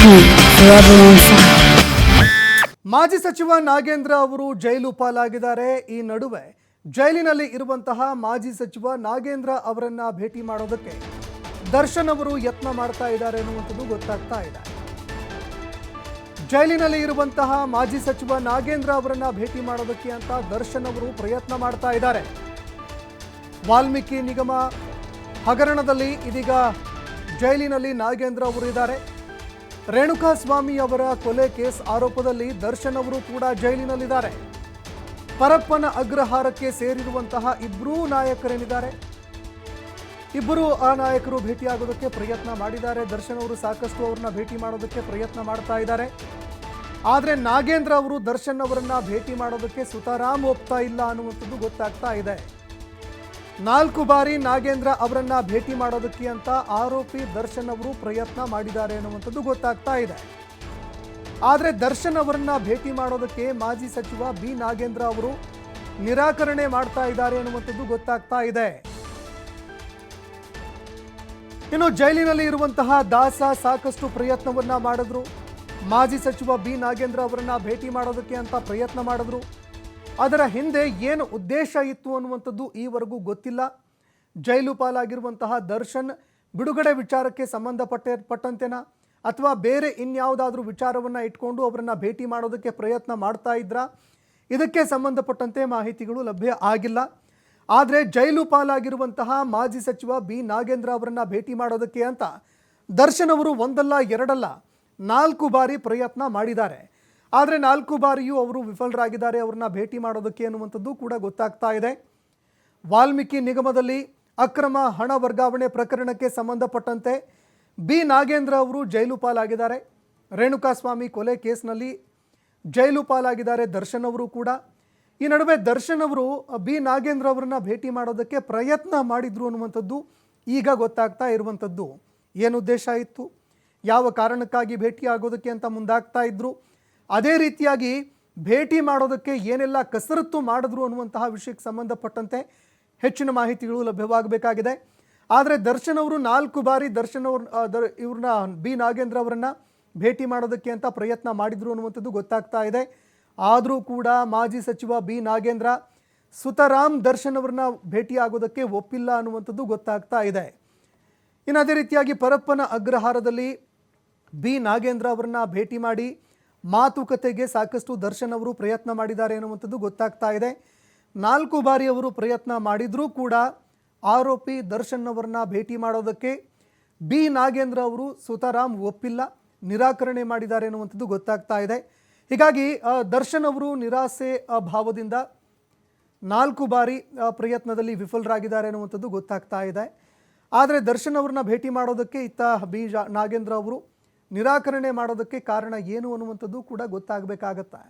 me forever on fire. ಮಾಜಿ ಸಚಿವ ನಾಗೇಂದ್ರ ಅವರು ಜೈಲು ಪಾಲಾಗಿದ್ದಾರೆ. ಈ ನಡುವೆ ಜೈಲಿನಲ್ಲಿ ಇರುವಂತಹ ಮಾಜಿ ಸಚಿವ ನಾಗೇಂದ್ರ ಅವರನ್ನ ಭೇಟಿ ಮಾಡೋದಕ್ಕೆ ದರ್ಶನ್ ಅವರು ಯತ್ನ ಮಾಡ್ತಾ ಇದ್ದಾರೆ ಅನ್ನುವಂಥದ್ದು ಗೊತ್ತಾಗ್ತಾ ಇದೆ. ಜೈಲಿನಲ್ಲಿ ಇರುವಂತಹ ಮಾಜಿ ಸಚಿವ ನಾಗೇಂದ್ರ ಅವರನ್ನ ಭೇಟಿ ಮಾಡೋದಕ್ಕೆ ಅಂತ ದರ್ಶನ್ ಅವರು ಪ್ರಯತ್ನ ಮಾಡ್ತಾ ಇದ್ದಾರೆ. ವಾಲ್ಮೀಕಿ ನಿಗಮ ಹಗರಣದಲ್ಲಿ ಇದೀಗ ಜೈಲಿನಲ್ಲಿ ನಾಗೇಂದ್ರ ಅವರು ಇದ್ದಾರೆ. ರೇಣುಕಾಸ್ವಾಮಿ ಅವರ ಕೊಲೆ ಕೇಸ್ ಆರೋಪದಲ್ಲಿ ದರ್ಶನ್ ಅವರು ಕೂಡ ಜೈಲಿನಲ್ಲಿದ್ದಾರೆ. ಪರಪ್ಪನ ಅಗ್ರಹಾರಕ್ಕೆ ಸೇರಿರುವಂತಹ ಇಬ್ಬರೂ ನಾಯಕರೇನಿದ್ದಾರೆ, ಇಬ್ಬರು ಆ ನಾಯಕರು ಭೇಟಿಯಾಗೋದಕ್ಕೆ ಪ್ರಯತ್ನ ಮಾಡಿದ್ದಾರೆ. ದರ್ಶನ್ ಅವರು ಸಾಕಷ್ಟು ಅವ್ರನ್ನ ಭೇಟಿ ಮಾಡೋದಕ್ಕೆ ಪ್ರಯತ್ನ ಮಾಡ್ತಾ ಇದ್ದಾರೆ. ಆದರೆ ನಾಗೇಂದ್ರ ಅವರು ದರ್ಶನ್ ಅವರನ್ನ ಭೇಟಿ ಮಾಡೋದಕ್ಕೆ ಸುತಾರಾಮ್ ಒಪ್ತಾ ಇಲ್ಲ ಅನ್ನುವಂಥದ್ದು ಗೊತ್ತಾಗ್ತಾ ಇದೆ. 4 ಬಾರಿ ನಾಗೇಂದ್ರ ಅವರನ್ನ ಭೇಟಿ ಮಾಡೋದಕ್ಕೆ ಅಂತ ಆರೋಪಿ ದರ್ಶನ್ ಅವರು ಪ್ರಯತ್ನ ಮಾಡಿದ್ದಾರೆ ಅನ್ನುವಂಥದ್ದು ಗೊತ್ತಾಗ್ತಾ ಇದೆ. ಆದರೆ ದರ್ಶನ್ ಅವರನ್ನ ಭೇಟಿ ಮಾಡೋದಕ್ಕೆ ಮಾಜಿ ಸಚಿವ ಬಿ ನಾಗೇಂದ್ರ ಅವರು ನಿರಾಕರಣೆ ಮಾಡ್ತಾ ಇದ್ದಾರೆ ಅನ್ನುವಂಥದ್ದು ಗೊತ್ತಾಗ್ತಾ ಇದೆ. ಇನ್ನು ಜೈಲಿನಲ್ಲಿ ಇರುವಂತಹ ದಾಸ ಸಾಕಷ್ಟು ಪ್ರಯತ್ನವನ್ನ ಮಾಡಿದ್ರು. ಮಾಜಿ ಸಚಿವ ಬಿ ನಾಗೇಂದ್ರ ಅವರನ್ನ ಭೇಟಿ ಮಾಡೋದಕ್ಕೆ ಅಂತ ಪ್ರಯತ್ನ ಮಾಡಿದ್ರು. ಅದರ ಹಿಂದೆ ಏನು ಉದ್ದೇಶ ಇತ್ತು ಅನ್ನುವಂಥದ್ದು ಈವರೆಗೂ ಗೊತ್ತಿಲ್ಲ. ಜೈಲು ಪಾಲಾಗಿರುವಂತಹ ದರ್ಶನ್ ಬಿಡುಗಡೆ ವಿಚಾರಕ್ಕೆ ಸಂಬಂಧಪಟ್ಟಂತೆನಾ ಅಥವಾ ಬೇರೆ ಇನ್ಯಾವುದಾದ್ರೂ ವಿಚಾರವನ್ನು ಇಟ್ಕೊಂಡು ಅವರನ್ನು ಭೇಟಿ ಮಾಡೋದಕ್ಕೆ ಪ್ರಯತ್ನ ಮಾಡ್ತಾ ಇದ್ರಾ, ಇದಕ್ಕೆ ಸಂಬಂಧಪಟ್ಟಂತೆ ಮಾಹಿತಿಗಳು ಲಭ್ಯ ಆಗಿಲ್ಲ. ಆದರೆ ಜೈಲು ಪಾಲಾಗಿರುವಂತಹ ಮಾಜಿ ಸಚಿವ ಬಿ ನಾಗೇಂದ್ರ ಅವರನ್ನು ಭೇಟಿ ಮಾಡೋದಕ್ಕೆ ಅಂತ ದರ್ಶನ್ ಅವರು ಒಂದಲ್ಲ ಎರಡಲ್ಲ 4 ಬಾರಿ ಪ್ರಯತ್ನ ಮಾಡಿದ್ದಾರೆ. ಆದರೆ 4 ಬಾರಿಯೂ ಅವರು ವಿಫಲರಾಗಿದ್ದಾರೆ ಅವ್ರನ್ನ ಭೇಟಿ ಮಾಡೋದಕ್ಕೆ ಅನ್ನುವಂಥದ್ದು ಕೂಡ ಗೊತ್ತಾಗ್ತಾ ಇದೆ. ವಾಲ್ಮೀಕಿ ನಿಗಮದಲ್ಲಿ ಅಕ್ರಮ ಹಣ ವರ್ಗಾವಣೆ ಪ್ರಕರಣಕ್ಕೆ ಸಂಬಂಧಪಟ್ಟಂತೆ ಬಿ ನಾಗೇಂದ್ರ ಅವರು ಜೈಲು ಪಾಲಾಗಿದ್ದಾರೆ. ರೇಣುಕಾಸ್ವಾಮಿ ಕೊಲೆ ಕೇಸ್ನಲ್ಲಿ ಜೈಲು ಪಾಲಾಗಿದ್ದಾರೆ ದರ್ಶನ್ ಅವರು ಕೂಡ. ಈ ನಡುವೆ ದರ್ಶನ್ ಅವರು ಬಿ ನಾಗೇಂದ್ರ ಅವರನ್ನ ಭೇಟಿ ಮಾಡೋದಕ್ಕೆ ಪ್ರಯತ್ನ ಮಾಡಿದ್ರು ಅನ್ನುವಂಥದ್ದು ಈಗ ಗೊತ್ತಾಗ್ತಾ ಇರುವಂಥದ್ದು. ಏನು ಉದ್ದೇಶ ಇತ್ತು, ಯಾವ ಕಾರಣಕ್ಕಾಗಿ ಭೇಟಿ ಆಗೋದಕ್ಕೆ ಅಂತ ಮುಂದಾಗ್ತಾ ಇದ್ರು, ಅದೇ ರೀತಿಯಾಗಿ ಭೇಟಿ ಮಾಡೋದಕ್ಕೆ ಏನೆಲ್ಲ ಕಸರತ್ತು ಮಾಡಿದ್ರು ಅನ್ನುವಂತಹ ವಿಷಯಕ್ಕೆ ಸಂಬಂಧಪಟ್ಟಂತೆ ಹೆಚ್ಚಿನ ಮಾಹಿತಿಗಳು ಲಭ್ಯವಾಗಬೇಕಾಗಿದೆ. ಆದರೆ ದರ್ಶನ್ ಅವರು 4 ಬಾರಿ ಇವ್ರನ್ನ ಬಿ ನಾಗೇಂದ್ರ ಅವರನ್ನ ಭೇಟಿ ಮಾಡೋದಕ್ಕೆ ಅಂತ ಪ್ರಯತ್ನ ಮಾಡಿದ್ರು ಅನ್ನುವಂಥದ್ದು ಗೊತ್ತಾಗ್ತಾ ಇದೆ. ಆದರೂ ಕೂಡ ಮಾಜಿ ಸಚಿವ ಬಿ ನಾಗೇಂದ್ರ ಸುತಾರಾಮ್ ದರ್ಶನ್ ಅವರನ್ನ ಭೇಟಿ ಆಗೋದಕ್ಕೆ ಒಪ್ಪಿಲ್ಲ ಅನ್ನುವಂಥದ್ದು ಗೊತ್ತಾಗ್ತಾ ಇದೆ. ಇನ್ನು ಅದೇ ರೀತಿಯಾಗಿ ಪರಪ್ಪನ ಅಗ್ರಹಾರದಲ್ಲಿ ಬಿ ನಾಗೇಂದ್ರ ಅವರನ್ನ ಭೇಟಿ ಮಾಡಿ ಮಾತುಕತೆಗೆ ಸಾಕಷ್ಟು ದರ್ಶನ್ ಅವರು ಪ್ರಯತ್ನ ಮಾಡಿದ್ದಾರೆ ಅನ್ನುವಂಥದ್ದು ಗೊತ್ತಾಗ್ತಾ ಇದೆ. 4 ಬಾರಿ ಅವರು ಪ್ರಯತ್ನ ಮಾಡಿದರೂ ಕೂಡ ಆರೋಪಿ ದರ್ಶನ್ ಅವರನ್ನ ಭೇಟಿ ಮಾಡೋದಕ್ಕೆ ಬಿ ನಾಗೇಂದ್ರ ಅವರು ಸುತಾರಾಮ್ ಒಪ್ಪಿಲ್ಲ, ನಿರಾಕರಣೆ ಮಾಡಿದ್ದಾರೆ ಅನ್ನುವಂಥದ್ದು ಗೊತ್ತಾಗ್ತಾ ಇದೆ. ಹೀಗಾಗಿ ದರ್ಶನ್ ಅವರು ನಿರಾಸೆ ಭಾವದಿಂದ 4 ಬಾರಿ ಪ್ರಯತ್ನದಲ್ಲಿ ವಿಫಲರಾಗಿದ್ದಾರೆ ಅನ್ನುವಂಥದ್ದು ಗೊತ್ತಾಗ್ತಾ ಇದೆ. ಆದರೆ ದರ್ಶನ್ ಅವ್ರನ್ನ ಭೇಟಿ ಮಾಡೋದಕ್ಕೆ ಇತ್ತ ಬಿ ನಾಗೇಂದ್ರ ಅವರು ನಿರಾಕರಣೆ ಮಾಡೋದಕ್ಕೆ ಕಾರಣ ಏನು ಅನ್ನುವಂಥದ್ದು ಕೂಡ ಗೊತ್ತಾಗಬೇಕಾಗತ್ತೆ.